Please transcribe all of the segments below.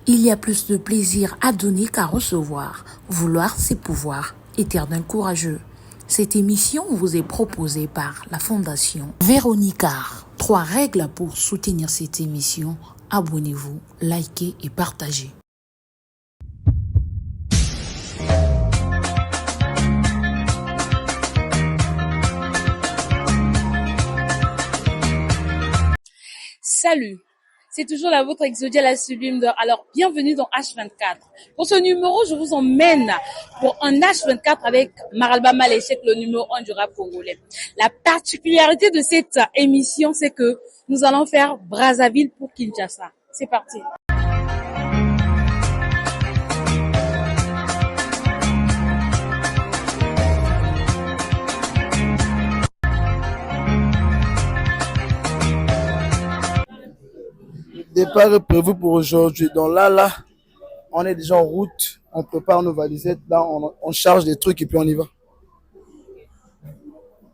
Il y a plus de plaisir à donner qu'à recevoir. Vouloir, c'est pouvoir. Éternel courageux. Cette émission vous est proposée par la Fondation Véronica. 3 règles pour soutenir cette émission. Abonnez-vous, likez et partagez. Salut, c'est toujours la vôtre Exodia la Sublime d'Or. Alors, bienvenue dans H24. Pour ce numéro, je vous emmène pour un H24 avec Maralba Maléchek, le numéro 1 du rap congolais. La particularité de cette émission, c'est que nous allons faire Brazzaville pour Kinshasa. C'est parti. Départ est prévu pour aujourd'hui. Donc là, on est déjà en route. On prépare nos valisettes. Là, on charge des trucs et puis on y va.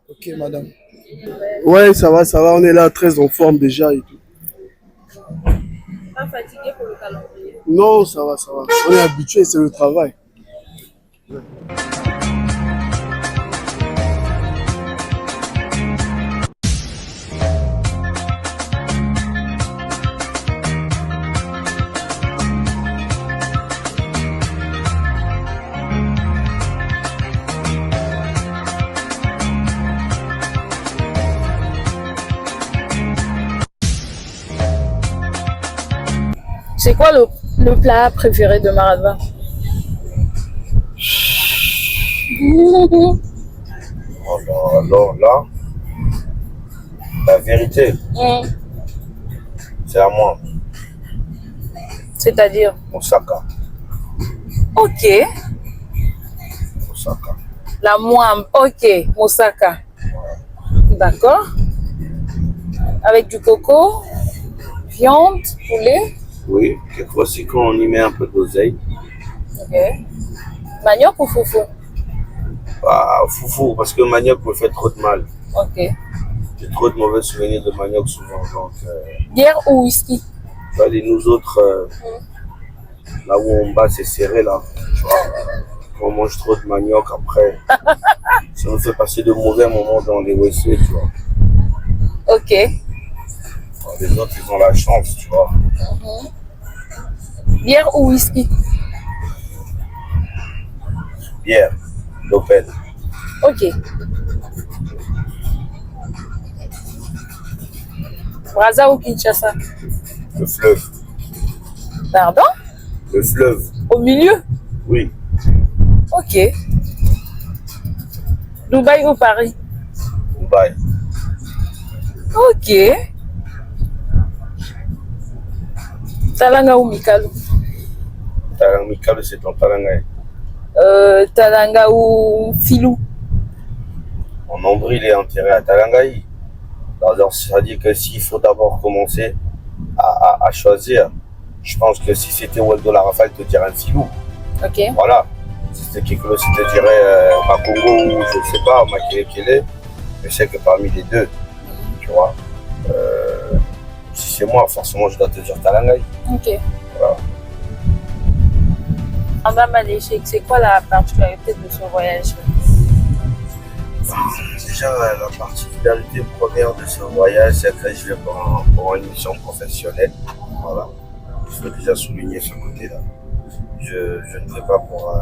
Ok, madame. Ouais, ça va. On est là, très en forme déjà et tout. Pas fatigué pour le calendrier? Non, ça va. On est habitué, c'est le travail. C'est quoi le plat préféré de Maralba? Alors là, la vérité, c'est à moi, C'est-à-dire? Moussaka. Ok. Moussaka. La moine, ok. Moussaka. D'accord. Avec du coco, viande, poulet. Oui, quelquefois aussi quand on y met un peu d'oseille. Ok. Manioc ou foufou? Bah, foufou, parce que manioc me fait trop de mal. Ok. J'ai trop de mauvais souvenirs de manioc souvent. Donc, Bière ou whisky? allez, nous autres, là où on bat, c'est serré là. Tu vois, quand on mange trop de manioc, après, ça nous fait passer de mauvais moments dans les WC, tu vois. Ok. Alors, les autres, ils ont la chance, tu vois. Bière ou whisky? Bière, l'Open. Ok. Brazza ou Kinshasa? Le fleuve. Pardon? Le fleuve, Au milieu? oui. Ok. Dubaï ou Paris? Dubaï. Ok. Talanga ou Mikalo? Talanga, c'est dans Talanga. Talanga ou Filou? Mon nombril est enterré à Talangaï. Alors, c'est-à-dire que s'il faut d'abord commencer à choisir, je pense que si c'était Waldo Larafal, il te dirait un filou. Ok. Voilà. Si c'était Kekolo, il te dirait Makongo ou je ne sais pas, Makelekele. Je sais que parmi les deux, tu vois, si c'est moi, forcément, je dois te dire Talangaï. Ok. Voilà. Maralba Maléchek, c'est quoi la particularité de ce voyage? Déjà, la particularité première de ce voyage, c'est que je vais pour une mission professionnelle. Voilà. Je veux déjà souligner ce côté-là. Je ne vais pas pour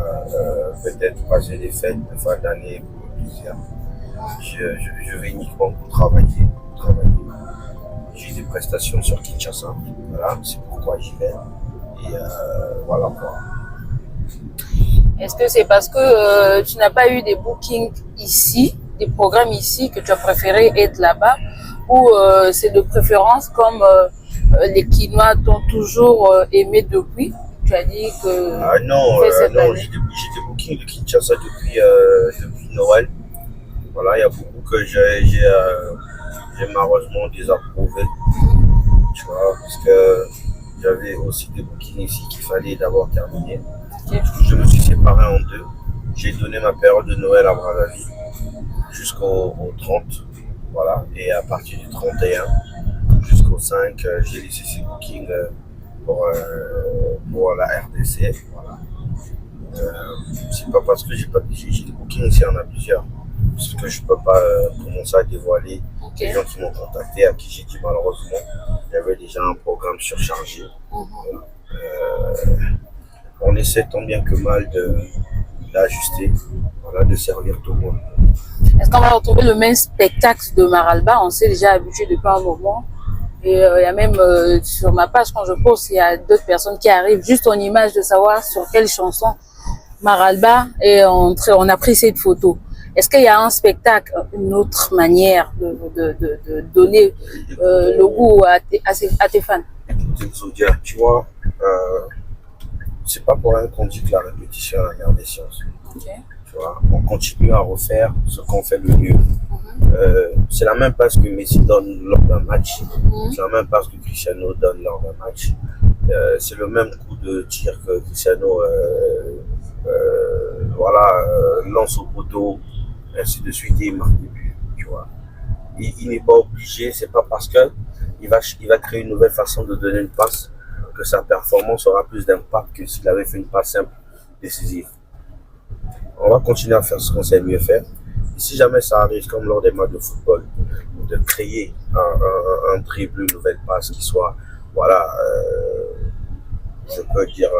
peut-être passer des fêtes de fin d'année pour le plaisir. Je vais uniquement pour travailler. J'ai des prestations sur Kinshasa. Voilà, c'est pourquoi j'y vais. Et voilà quoi. Est-ce que c'est parce que tu n'as pas eu des bookings ici, des programmes ici, que tu as préféré être là-bas, ou c'est de préférence comme les Kinois t'ont toujours aimé depuis? Tu as dit que... Ah non, j'ai des bookings de Kinshasa depuis Noël. Voilà, il y a beaucoup que j'ai malheureusement désapprouvé. Tu vois, parce que j'avais aussi des bookings ici qu'il fallait d'abord terminer. Je me suis séparé en deux. J'ai donné ma période de Noël à Brazzaville jusqu'au 30. Voilà. Et à partir du 31 jusqu'au 5, j'ai laissé ces bookings pour intéressés. Voilà. C'est pas parce que j'ai des bookings, il y en a plusieurs. Parce que je peux pas commencer à dévoiler les gens qui m'ont contacté, à qui j'ai dit malheureusement, il y avait déjà un programme surchargé. Voilà. On essaie tant bien que mal d'ajuster, voilà, de servir tout le monde. Est-ce qu'on va retrouver le même spectacle de Maralba? On s'est déjà habitué depuis un moment. Et il y a même sur ma page, quand je poste, il y a d'autres personnes qui arrivent juste en image de savoir sur quelle chanson Maralba est entré. On a pris cette photo. Est-ce qu'il y a un spectacle, une autre manière de donner le goût à tes fans? Exodia, tu vois, c'est pas pour rien qu'on dit que la répétition est la mère des sciences. Okay. Tu vois, on continue à refaire ce qu'on fait le mieux. C'est la même passe que Messi donne lors d'un match. C'est la même passe que Cristiano donne lors d'un match. C'est le même coup de tir que Cristiano lance au poteau, ainsi de suite, et il marque des buts. Tu vois. Il n'est pas obligé, c'est pas parce que il va créer une nouvelle façon de donner une passe que sa performance aura plus d'impact que s'il avait fait une passe simple, décisive. On va continuer à faire ce qu'on sait mieux faire. Et si jamais ça arrive, comme lors des matchs de football, de créer un dribble, une nouvelle passe qui soit, voilà, je peux dire,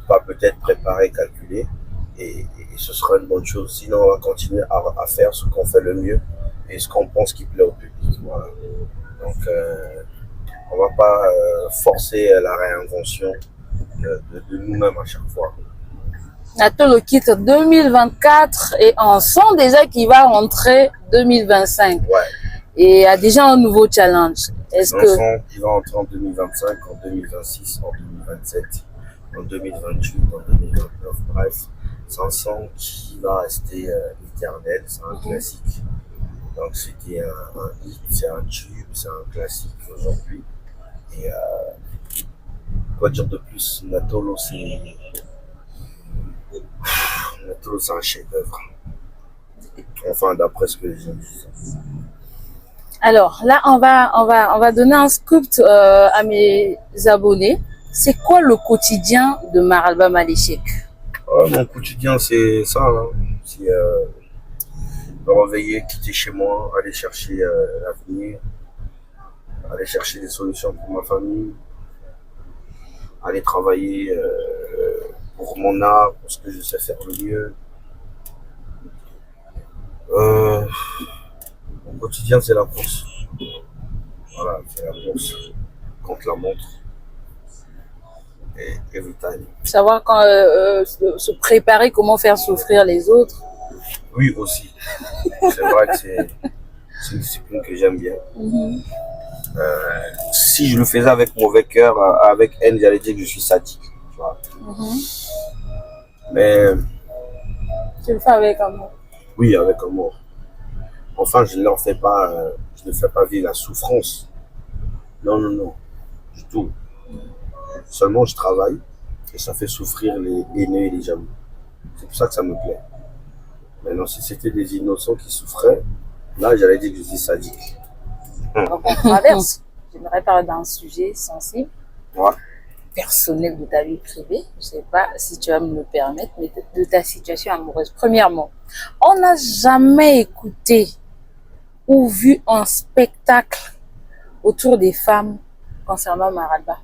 pas peut-être préparé, calculé, et ce sera une bonne chose. Sinon, on va continuer à faire ce qu'on fait le mieux et ce qu'on pense qui plaît au public. Voilà. Donc, on va pas forcer la réinvention de nous-mêmes à chaque fois. Nato le quitte 2024 et on sent déjà qu'il va rentrer 2025. Ouais. Et il y a déjà un nouveau challenge. Est-ce que sent qu'il va entrer en 2025, en 2026, en 2027, en 2028, en 2029. Bref, c'est un son qui va rester éternel. C'est un classique. Donc c'était un hit, c'est un tube, c'est un classique aujourd'hui. Et quoi dire de plus? Natolo, c'est un chef-d'œuvre. Enfin, d'après ce que j'ai dit. alors là, on va donner un scoop à mes abonnés. C'est quoi le quotidien de Maralba Malechek? Mon quotidien, c'est ça. Hein. C'est me réveiller, quitter chez moi, aller chercher l'avenir, aller chercher des solutions pour ma famille, aller travailler pour mon art, pour ce que je sais faire le mieux. Mon quotidien, c'est la course. Voilà, c'est la course contre la montre. Et every time. Savoir quand se préparer, comment faire souffrir les autres. Oui, aussi. C'est vrai que c'est une discipline que j'aime bien. Si je le faisais avec mauvais cœur, avec haine, j'allais dire que je suis sadique. Tu vois. Mais Tu le fais avec amour. oui, avec amour. Enfin, je ne fais pas vivre la souffrance. Non, du tout. Seulement, je travaille et ça fait souffrir les haineux et les jaloux. C'est pour ça que ça me plaît. Maintenant, si c'était des innocents qui souffraient, là, j'allais dire que je suis sadique. Donc, on traverse. J'aimerais parler d'un sujet sensible, Ouais. personnel de ta vie privée. Je ne sais pas si tu vas me le permettre, mais de ta situation amoureuse. Premièrement, on n'a jamais écouté ou vu un spectacle autour des femmes concernant Maralba.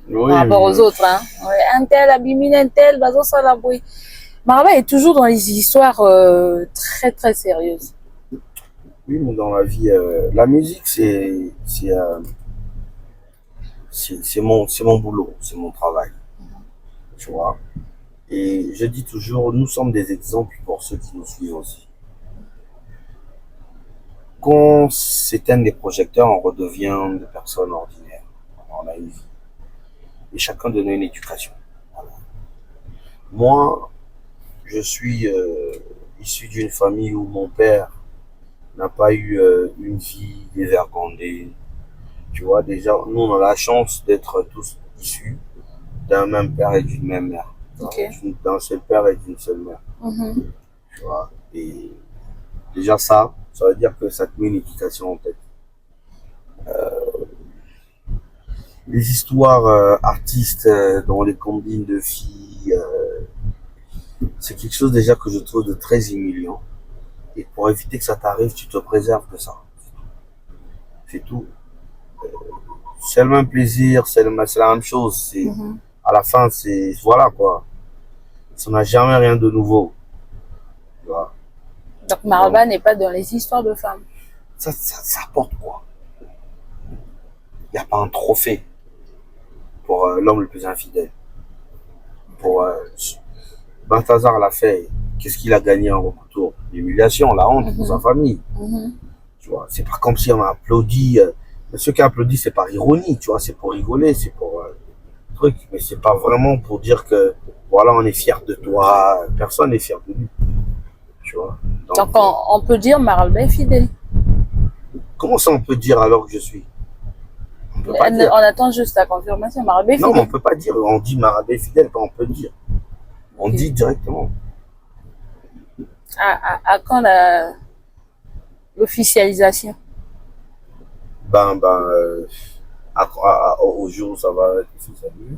Oui, Par rapport aux autres, hein. Ouais, un tel, abimine, un tel, bazo salaboui. Maralba est toujours dans les histoires très très sérieuses. Oui, mais dans la vie, la musique, c'est mon boulot, c'est mon travail. Tu vois. Et je dis toujours, nous sommes des exemples pour ceux qui nous suivent aussi. Quand s'éteignent les projecteurs, on redevient des personnes ordinaires. On a une vie. Et chacun donne une éducation. Voilà. Moi, je suis issu d'une famille où mon père n'a pas eu une vie dévergondée. Tu vois, déjà, nous, on a la chance d'être tous issus d'un même père et d'une même mère. Okay. D'un seul père et d'une seule mère. Tu vois, et déjà ça veut dire que ça te met une éducation en tête. les histoires artistes dans les combines de filles, c'est quelque chose déjà que je trouve de très humiliant. Et pour éviter que ça t'arrive, tu te préserves de ça. C'est tout. C'est le même plaisir, c'est la même chose. À la fin, c'est voilà quoi. Ça n'a jamais rien de nouveau. Tu vois. Donc Maraba n'est pas dans les histoires de femmes. Ça apporte quoi? Il n'y a pas un trophée pour l'homme le plus infidèle. Pour Balthazar l'a fait. Qu'est-ce qu'il a gagné en retour? L'humiliation, la honte pour sa famille. Tu vois, c'est pas comme si on a applaudi. Ceux qui applaudissent, c'est par ironie, tu vois, c'est pour rigoler, c'est pour truc, mais c'est pas vraiment pour dire que voilà, on est fier de toi. Personne n'est fier de lui. Tu vois. Donc on peut dire Maraba est fidèle. Comment ça on peut dire alors que je suis? On peut pas dire. On attend juste la confirmation. Maraba est fidèle. Non, on peut pas dire. On dit Maraba est fidèle, pas on peut dire. On dit directement. À quand l'officialisation? Au jour où ça va être officialisé.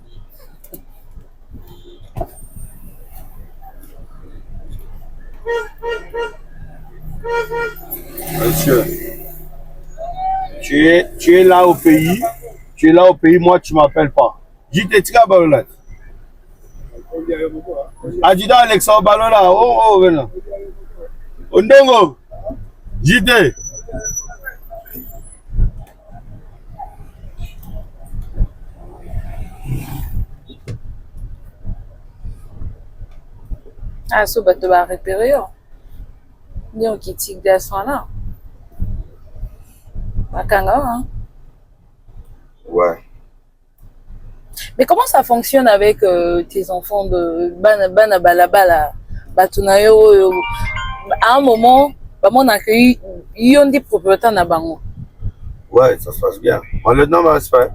Monsieur, tu es là au pays, moi tu m'appelles pas. Jite tika balona. Adida Alexandre balona, oh venez. Ondongo, Jite. Ah, so bato ba repérer yo. Ndio kitik de ça là. Bakanga hein. Ouais. Mais comment ça fonctionne avec tes enfants de bana balabala batunayo à un moment on a accueilli yon des propriétaires na bango. Ouais, ça se passe bien. On le nomme respect.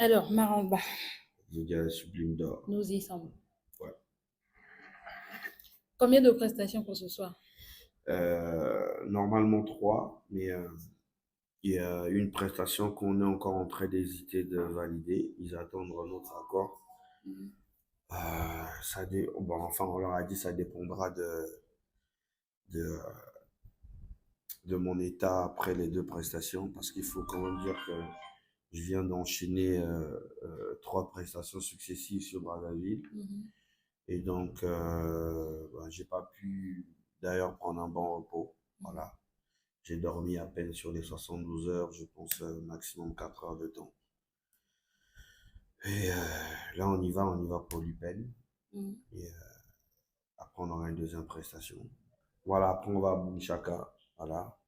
Alors, Maramba, Exodia la Sublime d'or. nous y sommes. Ouais. Combien de prestations pour ce soir? Normalement 3, mais il y a une prestation qu'on est encore en train d'hésiter de valider. Ils attendent notre accord. Bon, enfin, on leur a dit que ça dépendra de, de mon état après les 2 prestations, parce qu'il faut quand même dire que je viens d'enchaîner 3 prestations successives sur Brazzaville. Et donc, j'ai pas pu d'ailleurs prendre un bon repos. Voilà. J'ai dormi à peine sur les 72 heures, je pense maximum 4 heures de temps. Et là, on y va pour l'UPEN. Et après, on aura une 2e prestation. Voilà, après, on va à Boumchaka. Voilà.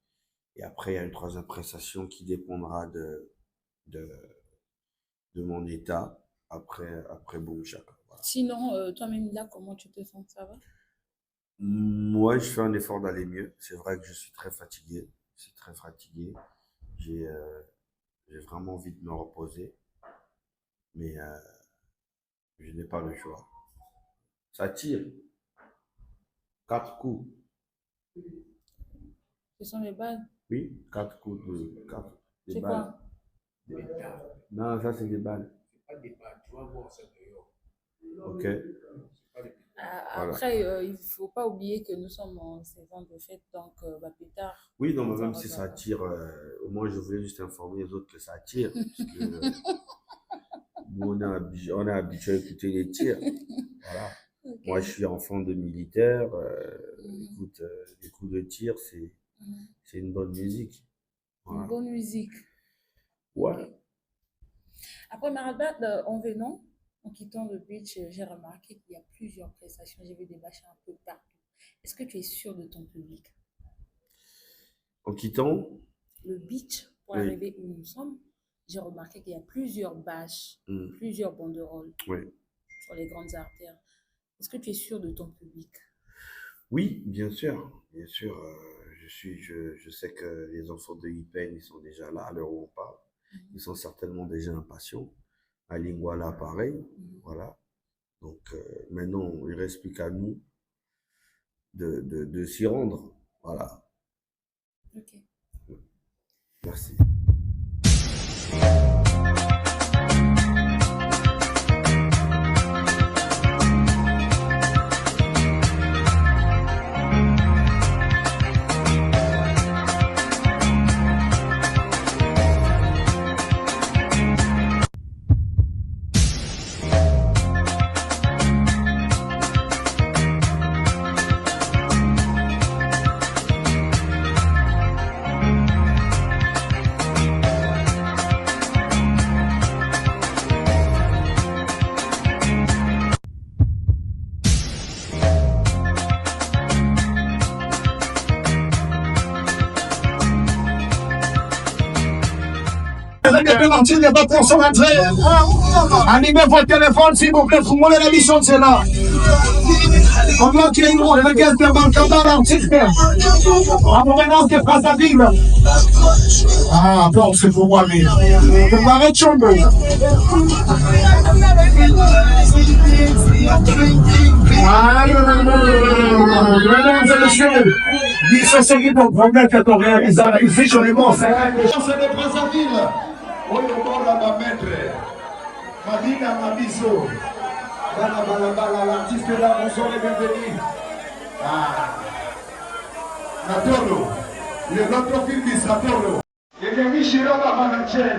Et après, il y a une 3e prestation qui dépendra de mon état après Boumchaka. Voilà. Sinon, toi-même là, comment tu te sens? Ça va? Moi, je fais un effort d'aller mieux. C'est vrai que je suis très fatigué. J'ai vraiment envie de me reposer. Mais je n'ai pas le choix. Ça tire. 4 coups. Ce sont les balles? Oui, 4 coups des C'est balles. quoi? Non, ça c'est des balles. C'est pas des balles, tu vas voir ça dehors. Ok. Après, Voilà. il ne faut pas oublier que nous sommes en saison de fête, donc plus tard. Oui, non, mais même si ça tire, au moins je voulais juste informer les autres que ça tire. Parce que nous, on est habitué à écouter les tirs. Voilà. Okay. Moi, je suis enfant de militaire. Écoute, les coups de tir, c'est une bonne musique. Voilà. Une bonne musique. Ouais. Okay. Après Marabat, en venant, en quittant le beach, j'ai remarqué qu'il y a plusieurs prestations. J'ai vu des bâches un peu partout. Est-ce que tu es sûr de ton public? En quittant le beach pour arriver où nous sommes, j'ai remarqué qu'il y a plusieurs bâches, plusieurs banderoles sur les grandes artères. Est-ce que tu es sûr de ton public? Oui, bien sûr. Bien sûr, je sais que les enfants de IPEN, ils sont déjà là à l'heure où on parle. Ils sont certainement déjà impatients. À Lingwala, pareil. Voilà. Donc, maintenant, il ne reste plus qu'à nous de s'y rendre. Voilà. Ok. Merci. Il n'y a pas pour son entrée. Animez votre téléphone s'il vous plaît, trouvez la mission de celle-là. Comment tu es une le gars de Bancada l'artiste. À mon maintenant, c'est Brazzaville. Ah, bon, c'est pour moi, mais. Je m'arrête Chombo. Mesdames et messieurs, mission seguie pour promettre que tu réalises ici sur les morts. C'est de Brazzaville. Oyo bora ba maître Madina Mabiso Bana Balabala l'artiste là, bonsoir et bienvenue. Natolo, le notre film di Satolo. E che mi shiro la manager.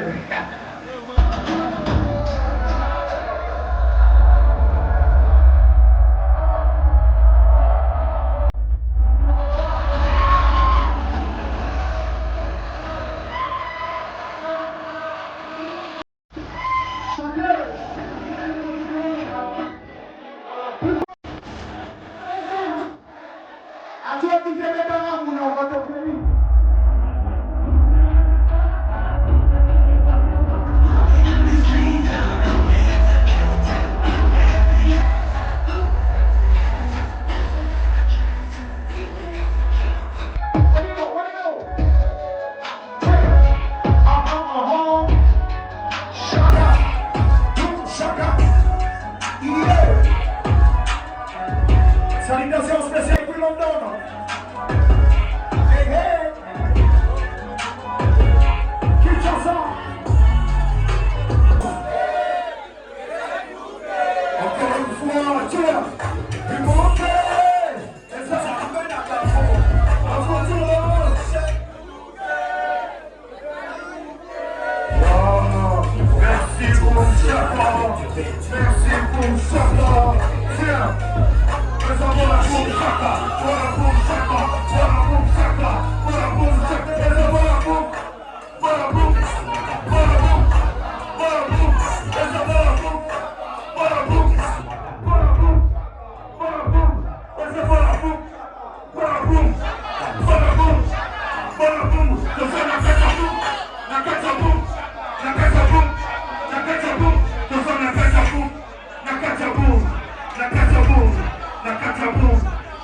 Merci pour Chaka. Tiens. Fais avoir la boum Chaka. Voilà boum Chaka. Voilà boum Chaka. Voilà boum Chaka. Fais avoir la boum. Voilà boum. Voilà boum. Voilà boum. Fais avoir la boum. Voilà boum. Voilà boum. Voilà boum. Fais avoir la boum. Voilà boum. Voilà boum. Voilà boum. Je fais la fête à boum. La fête à boum. La fête à boum. La fête à boum. Je fais la fête à boum. La fête à boum. La fête à boum. La fête à boum.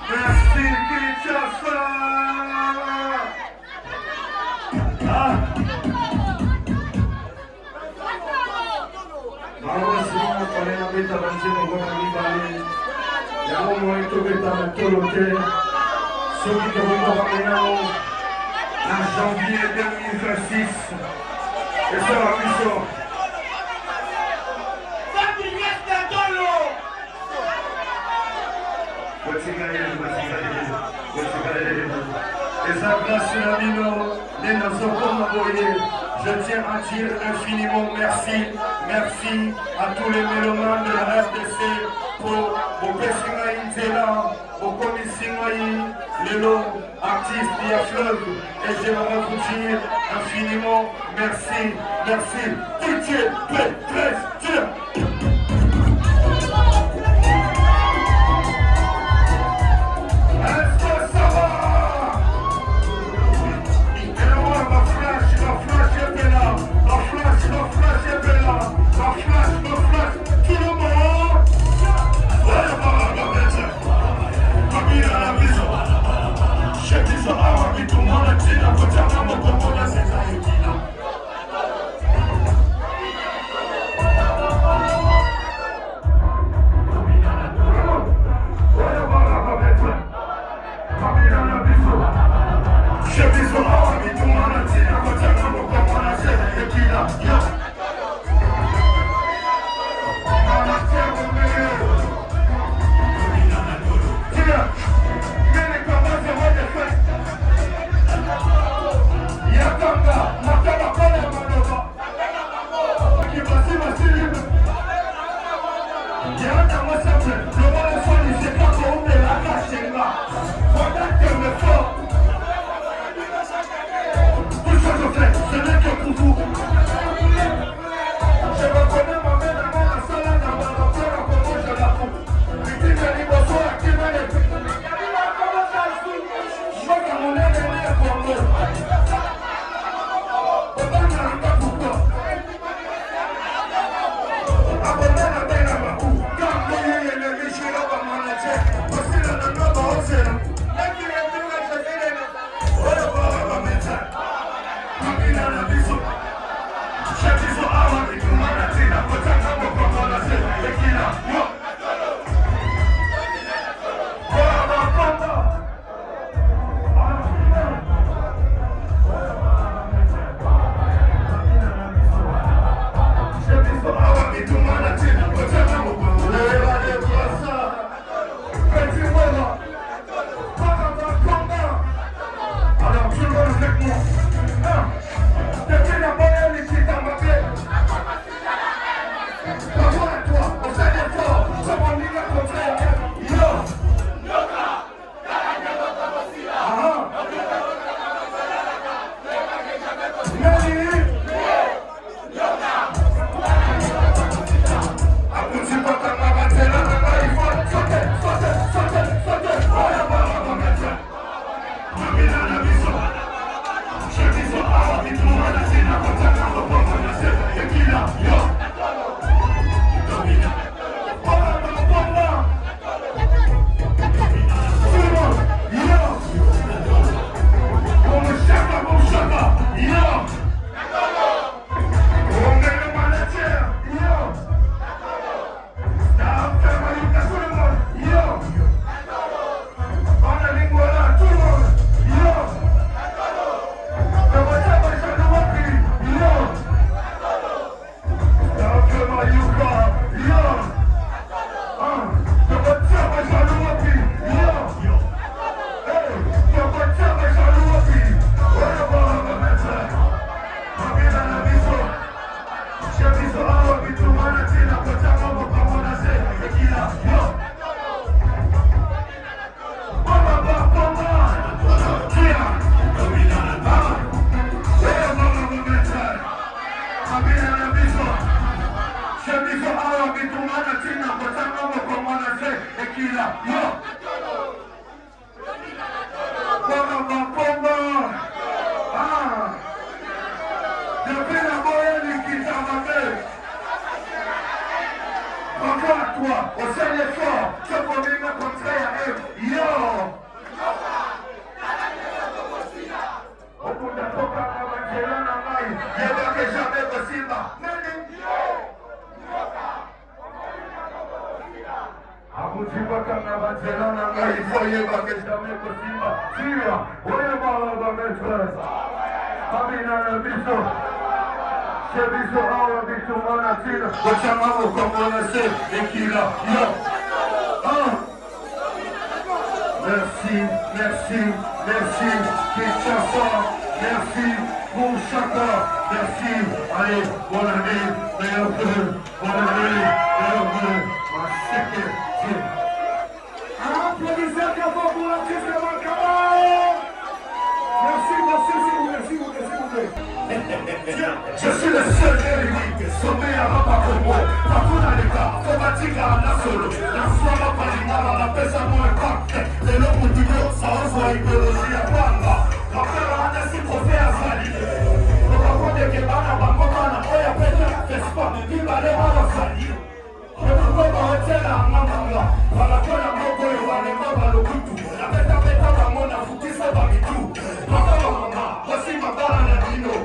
Merci Kinshasa. Ah. Malheureusement, on est en bêta basé dans le Nibali. Il y a un moment où on est en Toloté. Ceux qui vont voir en janvier 2026. Et c'est la mission. Et ça place la mino, les nations comme envoyé. Je tiens à dire infiniment merci. Merci à tous les mélomanes de la RDC pour vos Pessingaï là, vos commissingaï, les lots, artistes, il y a fleuve. Et j'aimerais vous dire infiniment merci. Merci. DJ P13, tiens. Est-ce que ça va? Et moi, ma flash est là. La flash est là. La flash, tout le monde. Voilà, Camille à la maison. J'ai dit ça à ma vie, tout le monde a dit la côté à mon copain, là, c'est ça, il dit là. Merci, merci, merci, Kinshasa, merci, pour chacun, merci, allez, bonne année, meilleur vœu, bonne année, meilleur vœu, ma chèque, applaudissez d'abord pour l'artiste de Mankaba. Merci, merci, s'il vous plaît. Je suis le seul et l'unique, sommet à Rapakomo, partout dans les cas, Fobatika, la solo, la soirée Palinara, la pesa moins impact, et le bout du monde, ça reçoit idéologie à Banga, la peur à Nassi, trophée à Sali, le rapport de Kebana, Bangomana, Oya Peter, Vespa, Viva les Mara Sali, je ne peux pas retirer à Mamanga, par la colle à Moko et Wanema, le Kutu, la peta, Bamona, Foutissa, Bamitou, Mama, voici ma barre à Dino.